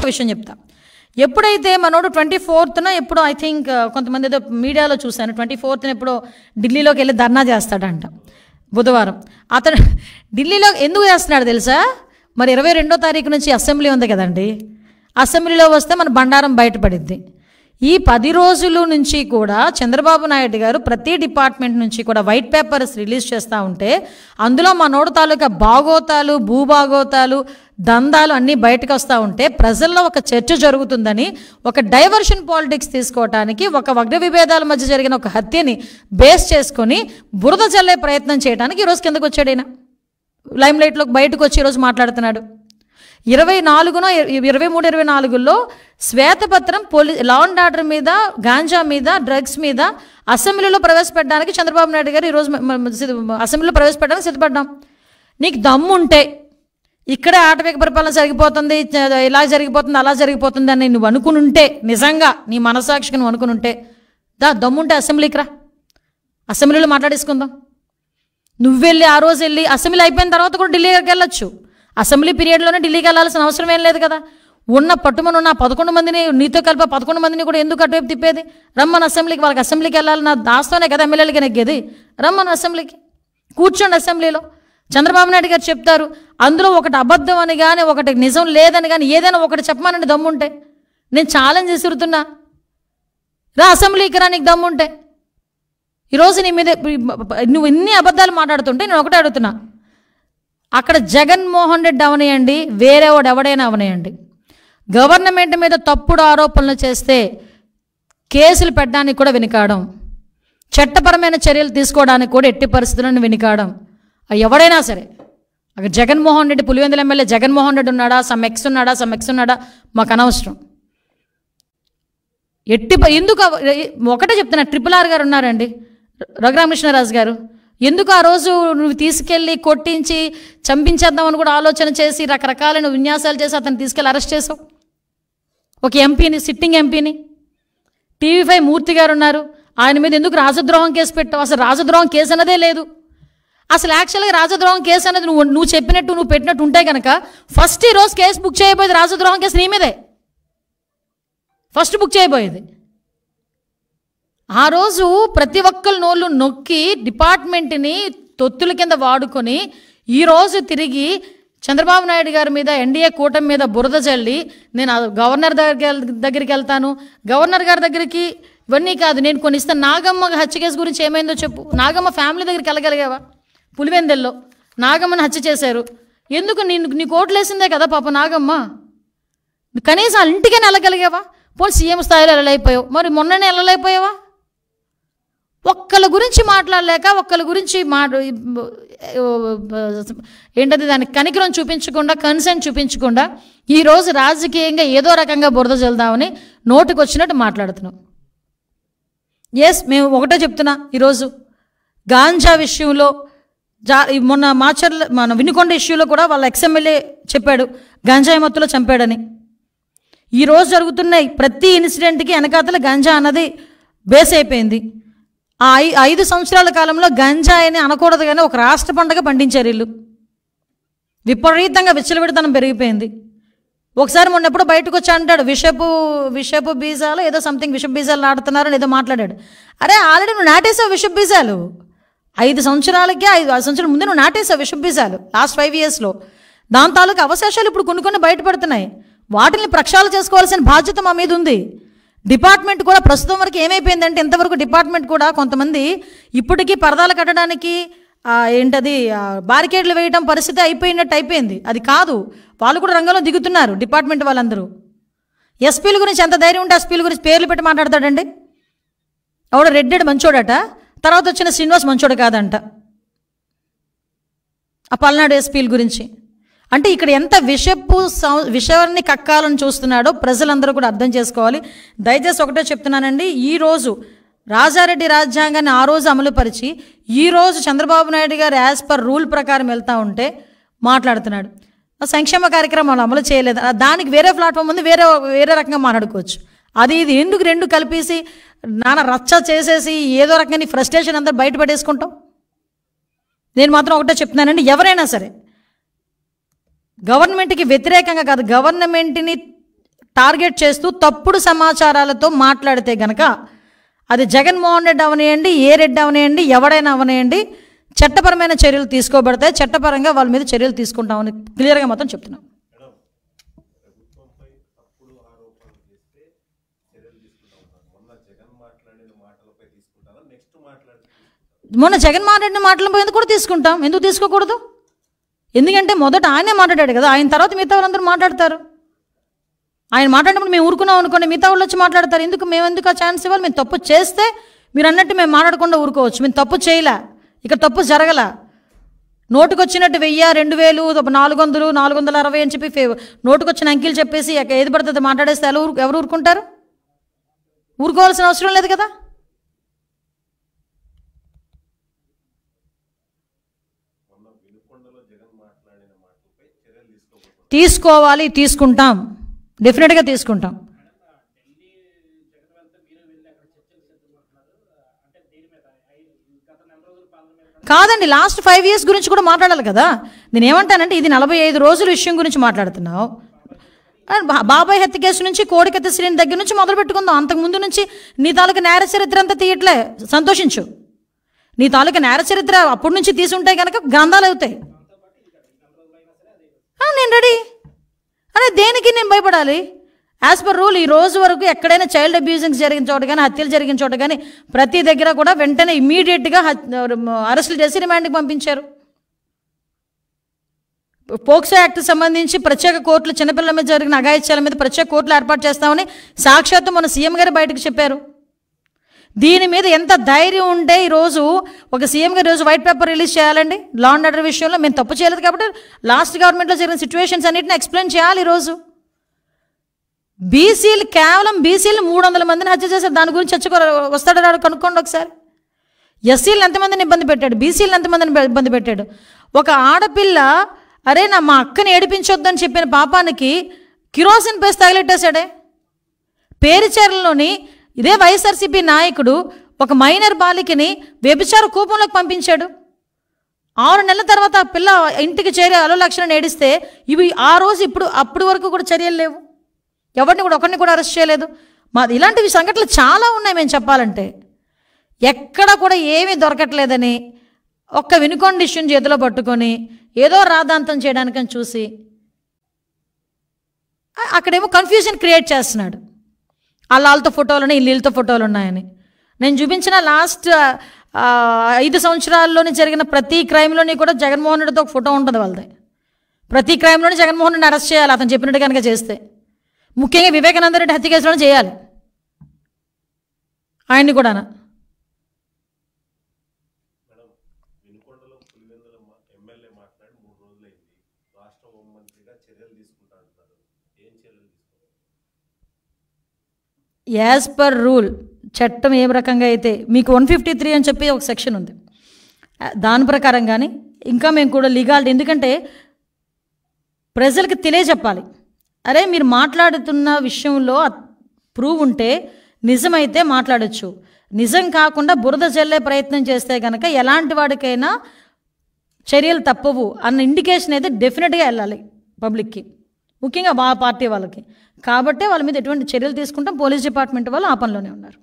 విషయం చెప్తా. ఎప్పుడైతే మనోడు 24న ఎప్పుడో ఐ థింక్ కొంతమంది ఏదో మీడియాలో చూశాను, 24న ఎప్పుడో ఢిల్లీలోకి వెళ్ళి ధర్నా చేస్తాడంట బుధవారం. అతను ఢిల్లీలో ఎందుకు చేస్తున్నాడు తెలుసా? మరి 22వ తారీఖు నుంచి అసెంబ్లీ ఉంది కదండి, అసెంబ్లీలో వస్తే మన బండారం బయటపడిద్ది. ఈ 10 రోజుల నుంచి కూడా చంద్రబాబు నాయుడు గారు ప్రతి డిపార్ట్మెంట్ నుంచి కూడా వైట్ పేపర్స్ రిలీజ్ చేస్తూ ఉంటే అందులో మనోడు తాలూకా భాగోతాలు, భూభాగోతాలు, దందాలు అన్నీ బయటకు వస్తూ ఉంటే ప్రజల్లో ఒక చర్చ జరుగుతుందని, ఒక డైవర్షన్ పాలిటిక్స్ తీసుకోవటానికి, ఒక వర్గ విభేదాల మధ్య జరిగిన ఒక హత్యని బేస్ చేసుకొని బురద చల్లే ప్రయత్నం చేయడానికి ఈరోజు కిందకు వచ్చాడు. ఆయన లైమ్ లైట్లోకి బయటకు వచ్చి ఈరోజు మాట్లాడుతున్నాడు. 24నో 23-24లో శ్వేతపత్రం లా అండ్ ఆర్డర్ మీద, గాంజా మీద, డ్రగ్స్ మీద అసెంబ్లీలో ప్రవేశపెట్టడానికి చంద్రబాబు నాయుడు గారు ఈరోజు అసెంబ్లీలో ప్రవేశపెట్టడానికి సిద్ధపడ్డాం. నీకు దమ్ముంటే ఇక్కడే ఆటవిక పరిపాలన జరిగిపోతుంది, ఇలా జరిగిపోతుంది, అలా జరిగిపోతుంది అని నువ్వు అనుకునుంటే, నిజంగా నీ మనసాక్షికి నువ్వు అనుకునుంటే దమ్ముంటే అసెంబ్లీకి రా, అసెంబ్లీలో మాట్లాడేసుకుందాం. నువ్వు వెళ్ళి ఆ రోజు వెళ్ళి అసెంబ్లీ అయిపోయిన తర్వాత కూడా ఢిల్లీకి వెళ్ళొచ్చు. అసెంబ్లీ పీరియడ్లోనే ఢిల్లీకి వెళ్ళాల్సిన అవసరం ఏం లేదు కదా. ఉన్న పట్టుమని ఉన్న 11 మందిని, నీతో కలిపి 11 మందిని కూడా ఎందుకు అటువైపు తిప్పేది? రమ్మని అసెంబ్లీకి, వాళ్ళకి అసెంబ్లీకి వెళ్ళాలన్న దాస్తోనే కదా ఎమ్మెల్యేలకి నెగ్గేది. రమ్మని అసెంబ్లీకి కూర్చోండి. అసెంబ్లీలో చంద్రబాబు నాయుడు గారు చెప్తారు. అందులో ఒకటి అబద్ధం అని కానీ, ఒకటి నిజం లేదని కానీ ఏదైనా ఒకటి చెప్పమానండి దమ్ముంటే. నేను ఛాలెంజ్ విసురుతున్నా, రా అసెంబ్లీకి రా నీకు దమ్ముంటే. ఈరోజు నీ మీద నువ్వు ఇన్ని అబద్ధాలు మాట్లాడుతుంటే నేను ఒకటే అడుగుతున్నా, అక్కడ జగన్మోహన్ రెడ్డి అవనేయండి, వేరేవాడు ఎవడైనా అవనేయండి, గవర్నమెంట్ మీద తప్పుడు ఆరోపణలు చేస్తే కేసులు పెట్టడానికి కూడా వెనుకాడం, చట్టపరమైన చర్యలు తీసుకోవడానికి కూడా ఎట్టి పరిస్థితులను వెనుకాడం. ఎవడైనా సరే, అక్కడ జగన్మోహన్ రెడ్డి, పులివెందుల ఎమ్మెల్యే జగన్మోహన్ రెడ్డి ఉన్నాడా, సమ్ ఎక్స్ ఉన్నాడా మాకు అనవసరం. ఎందుకు ఒకటే చెప్తున్నా, RRR గారు ఉన్నారండి, రఘురామకృష్ణరాజు గారు, ఎందుకు ఆ రోజు నువ్వు తీసుకెళ్ళి కొట్టించి చంపించేద్దామని కూడా ఆలోచన చేసి రకరకాలైన విన్యాసాలు చేసి అతను తీసుకెళ్ళి అరెస్ట్ చేసావు? ఒక ఎంపీని, సిట్టింగ్ ఎంపీని. TV5 మూర్తి గారు ఉన్నారు, ఆయన మీద ఎందుకు రాజద్రోహం కేసు పెట్టావు? అసలు రాజద్రోహం కేసు అన్నదే లేదు. అసలు యాక్చువల్గా రాజద్రోహం కేసు అనేది నువ్వు చెప్పినట్టు, నువ్వు పెట్టినట్టు ఉంటే కనుక ఫస్ట్ ఈరోజు కేసు బుక్ చేయబోయేది రాజద్రోహం కేసు నీ మీదే ఫస్ట్ బుక్ చేయబోయేది. ఆ రోజు ప్రతి ఒక్కరి నోళ్ళు నొక్కి డిపార్ట్మెంట్ని తొత్తుల కింద వాడుకొని ఈరోజు తిరిగి చంద్రబాబు నాయుడు గారి మీద, ఎన్డీఏ కూటమి మీద బురద చల్లి నేను గవర్నర్ దగ్గరికి వెళ్తాను, గవర్నర్ గారి దగ్గరికి ఇవన్నీ కాదు నేను కొన్ని ఇస్తాను. నాగమ్మ హత్య కేసు గురించి ఏమైందో చెప్పు. నాగమ్మ ఫ్యామిలీ దగ్గరికి వెళ్ళగలిగావా? పులివెందెల్లో నాగమ్మని హత్య చేశారు, ఎందుకు? నీకు ఓట్లు వేసిందే కదా పాప నాగమ్మ, కనీసం వాళ్ళ ఇంటికైనా వెళ్ళగలిగావా? పోనీ సీఎం స్థాయిలో వెళ్ళలేకపోయావు, మరి మొన్ననే వెళ్ళలేకపోయావా? ఒక్కళ్ళ గురించి మాట్లాడలేక, ఒక్కళ్ళ గురించి ఏంటది దానికి కనికరం చూపించకుండా, కన్సర్న్ చూపించకుండా ఈరోజు రాజకీయంగా ఏదో రకంగా బురద చల్దామని నోటికి వచ్చినట్టు మాట్లాడుతున్నాం. మేము ఒకటే చెప్తున్నా, ఈరోజు గాంజా విషయంలో మొన్న మన వినుకొండ ఇష్యూలో కూడా వాళ్ళ ఎక్స్ఎమ్మెల్యే చెప్పాడు గంజాయి మత్తులో చంపాడని. ఈరోజు జరుగుతున్న ప్రతి ఇన్సిడెంట్కి వెనకాతల గంజా అన్నది బేస్ అయిపోయింది. ఆ 5 సంవత్సరాల కాలంలో గంజాయిని అనకూడదు కానీ ఒక రాష్ట్ర పండుగ పండించారు వీళ్ళు. విపరీతంగా విచ్చలవిడితనం పెరిగిపోయింది. ఒకసారి మొన్న ఎప్పుడో బయటకు వచ్చి అంటాడు విషపు బీజాలు ఏదో సంథింగ్ విషపు బీజాలు నాటుతున్నారని ఏదో మాట్లాడాడు. అరే ఆల్రెడీ నువ్వు నాటేసావు విషపు బీజాలు. 5 సంవత్సరాలకే 5 సంవత్సరాల ముందే నువ్వు నాటేసావు విషపు బీజాలు లాస్ట్ 5 yearsలో. దాని తాలూకు అవశేషాలు ఇప్పుడు కొన్ని బయటపడుతున్నాయి. వాటిని ప్రక్షాళన చేసుకోవాల్సిన బాధ్యత మా మీద ఉంది. డిపార్ట్మెంట్ కూడా ప్రస్తుతం వరకు ఏమైపోయిందంటే, ఇంతవరకు డిపార్ట్మెంట్ కూడా కొంతమంది ఇప్పటికీ పరదాలు కట్టడానికి బారికేడ్లు వేయడం పరిస్థితి అయిపోయింది. అది కాదు, వాళ్ళు కూడా రంగంలో దిగుతున్నారు డిపార్ట్మెంట్ వాళ్ళందరూ. ఎస్పీల గురించి ఎంత ధైర్యం ఉంటే ఎస్పీల గురించి పేర్లు పెట్టి మాట్లాడతాడండి. ఎవడో రెడ్డి మంచోడట, తర్వాత వచ్చిన శ్రీనివాస్ మంచోడు కాదంట. ఆ పల్నాడు ఎస్పీల గురించి అంటే ఇక్కడ ఎంత విషయాన్ని కక్కాలని చూస్తున్నాడో ప్రజలందరూ కూడా అర్థం చేసుకోవాలి. దయచేసి ఒకటే చెప్తున్నానండి, ఈరోజు రాజారెడ్డి రాజ్యాంగాన్ని ఆ రోజు అమలుపరిచి ఈరోజు చంద్రబాబు నాయుడు గారు యాజ్ పర్ రూల్ ప్రకారం వెళ్తూ ఉంటే మాట్లాడుతున్నాడు. సంక్షేమ కార్యక్రమాలు అమలు చేయలేదు, దానికి వేరే ప్లాట్ఫామ్ ఉంది, వేరే రకంగా మాట్లాడుకోవచ్చు. అది ఇది ఎందుకు రెండు కలిపేసి నాన్న రచ్చ చేసేసి ఏదో రకంగా ఫ్రస్ట్రేషన్ అంతా బయటపడేసుకుంటాం. నేను మాత్రం ఒకటే చెప్తున్నానండి, ఎవరైనా సరే గవర్నమెంట్కి వ్యతిరేకంగా కాదు, గవర్నమెంట్ని టార్గెట్ చేస్తూ తప్పుడు సమాచారాలతో మాట్లాడితే గనక అది జగన్మోహన్ రెడ్డి అవనియండి, ఏ రెడ్డి అవనియండి, ఎవడైనా అవనియండి, చట్టపరమైన చర్యలు తీసుకోబడతాయి. చట్టపరంగా వాళ్ళ మీద చర్యలు తీసుకుంటామని క్లియర్గా మొత్తం చెప్తున్నాం. మొన్న జగన్మోహన్ రెడ్డి మాటలపై ఎందుకు కూడా తీసుకుంటాం, ఎందుకు తీసుకోకూడదు? ఎందుకంటే మొదట ఆయనే మాట్లాడాడు కదా, ఆయన తర్వాత మిగతా వాళ్ళందరూ మాట్లాడతారు. ఆయన మాట్లాడినప్పుడు మేము ఊరుకున్నాం అనుకోండి, మిగతా వాళ్ళు వచ్చి మాట్లాడతారు. మేము ఎందుకు ఆ ఛాన్స్ ఇవ్వాలి? మేము తప్పు చేస్తే మీరు అన్నట్టు మేము మాట్లాడకుండా ఊరుకోవచ్చు. మేము తప్పు చేయలే, ఇక్కడ తప్పు జరగల. నోటుకొచ్చినట్టు 1000, 2000, 400, 460 అని చెప్పి నోటుకొచ్చిన అంకెలు చెప్పేసి ఏది పడుతుంది మాట్లాడేస్తే ఎవరు ఊరుకుంటారు? ఊరుకోవాల్సిన అవసరం లేదు కదా. తీసుకోవాలి, తీసుకుంటాం, డెఫినెట్గా తీసుకుంటాం. కాదండి, లాస్ట్ 5 years గురించి కూడా మాట్లాడాలి కదా. నేను ఏమంటానంటే ఇది 45 రోజుల విషయం గురించి మాట్లాడుతున్నావు. బాబాయ్ హత్య కేసు నుంచి కోడికత్తి శ్రీని దగ్గర నుంచి మొదలు పెట్టుకుందాం. అంతకుముందు నుంచి నీ తాలూకా నేర చరిత్ర అంతా తీయట్లే, సంతోషించు. నీ తాలూకా నేర చరిత్ర అప్పటి నుంచి తీసుంటే కనుక గ్రంథాలు అవుతాయి. నేను రెడీ. అరే దేనికి నేను భయపడాలి? యాజ్ పర్ రూల్ ఈ రోజు వరకు ఎక్కడైనా చైల్డ్ అబ్యూజింగ్ జరిగిన చోట కానీ, హత్యలు జరిగిన చోట కానీ ప్రతి దగ్గర కూడా వెంటనే ఇమ్మీడియట్గా అరెస్టులు చేసి రిమాండ్కి పంపించారు. పోక్సో యాక్ట్ సంబంధించి ప్రత్యేక కోర్టులు చిన్నపిల్లల మీద జరిగిన అఘాయిత్యాల మీద ప్రత్యేక కోర్టులు ఏర్పాటు చేస్తామని సాక్షాత్తు మన సీఎం గారు బయటకు చెప్పారు. దీని మీద ఎంత ధైర్యం ఉంటే ఈరోజు ఒక సీఎం గారు ఈరోజు వైట్ పేపర్ రిలీజ్ చేయాలండి లా అండ్ ఆర్డర్ విషయంలో. మేము తప్పు చేయలేదు కాబట్టి లాస్ట్ గవర్నమెంట్లో జరిగిన సిచ్యువేషన్స్ అన్నింటిని ఎక్స్ప్లెయిన్ చేయాలి. ఈరోజు కేవలం బీసీలు 300 మందిని హత్య చేశారు. దాని గురించి వస్తాడు రాడు కనుక్కోండి ఒకసారి. ఎస్సీలను ఎంతమందిని ఇబ్బంది పెట్టాడు, బీసీలను ఎంతమందిని ఇబ్బంది పెట్టాడు. ఒక ఆడపిల్ల అరే మా అక్కని ఏడిపించొద్దని చెప్పిన పాపానికి కిరోసిన్ పేసి తగిలెట్టేశాడే. పేరుచేరలోని ఇదే వైఎస్ఆర్సీపీ నాయకుడు ఒక మైనర్ బాలికని వ్యభిచార కూపంలోకి పంపించాడు. 6 నెలల తర్వాత ఆ పిల్ల ఇంటికి చేరి అలోలక్షణం ఏడిస్తే ఇవి ఆ రోజు అప్పుడు వరకు కూడా చర్యలు లేవు. ఒకరిని కూడా అరెస్ట్ చేయలేదు. ఇలాంటివి సంఘటనలు చాలా ఉన్నాయి. మేము చెప్పాలంటే ఎక్కడ కూడా ఏమీ దొరకట్లేదని ఒక్క వినుకొండ ఇష్యూని చేతిలో పట్టుకొని ఏదో రాద్ధాంతం చేయడానికని చూసి అక్కడేమో కన్ఫ్యూజన్ క్రియేట్ చేస్తున్నాడు. వాళ్ళతో ఫోటోలు ఉన్నాయి, వీళ్ళతో ఫోటోలు ఉన్నాయని. నేను చూపించిన లాస్ట్ 5 సంవత్సరాల్లోని జరిగిన ప్రతి క్రైమ్లోని కూడా జగన్మోహన్ రెడ్డితో ఒక ఫోటో ఉంటుంది వాళ్ళది. ప్రతి క్రైమ్లోని జగన్మోహన్ రెడ్డిని అరెస్ట్ చేయాలి అతను చెప్పినట్టు కనుక చేస్తే. ముఖ్యంగా వివేకానంద రెడ్డి హత్య కేసులో చేయాలి ఆయన్ని కూడా. యాజ్ పర్ రూల్ చట్టం ఏ రకంగా అయితే మీకు 153 అని చెప్పి ఒక సెక్షన్ ఉంది, దాని ప్రకారం కానీ ఇంకా మేము కూడా లీగాలిటీ, ఎందుకంటే ప్రజలకు తెలియజెప్పాలి. అరే మీరు మాట్లాడుతున్న విషయంలో ప్రూవ్ ఉంటే నిజమైతే మాట్లాడచ్చు, నిజం కాకుండా బురద జల్లే ప్రయత్నం చేస్తే కనుక ఎలాంటి వాడికైనా చర్యలు తప్పవు అన్న ఇండికేషన్ అయితే డెఫినెట్గా వెళ్ళాలి పబ్లిక్కి, ముఖ్యంగా పార్టీ వాళ్ళకి. కాబట్టే వాళ్ళ మీద ఎటువంటి చర్యలు తీసుకుంటాం. పోలీస్ డిపార్ట్మెంట్ వాళ్ళు ఆ పనిలోనే ఉన్నారు.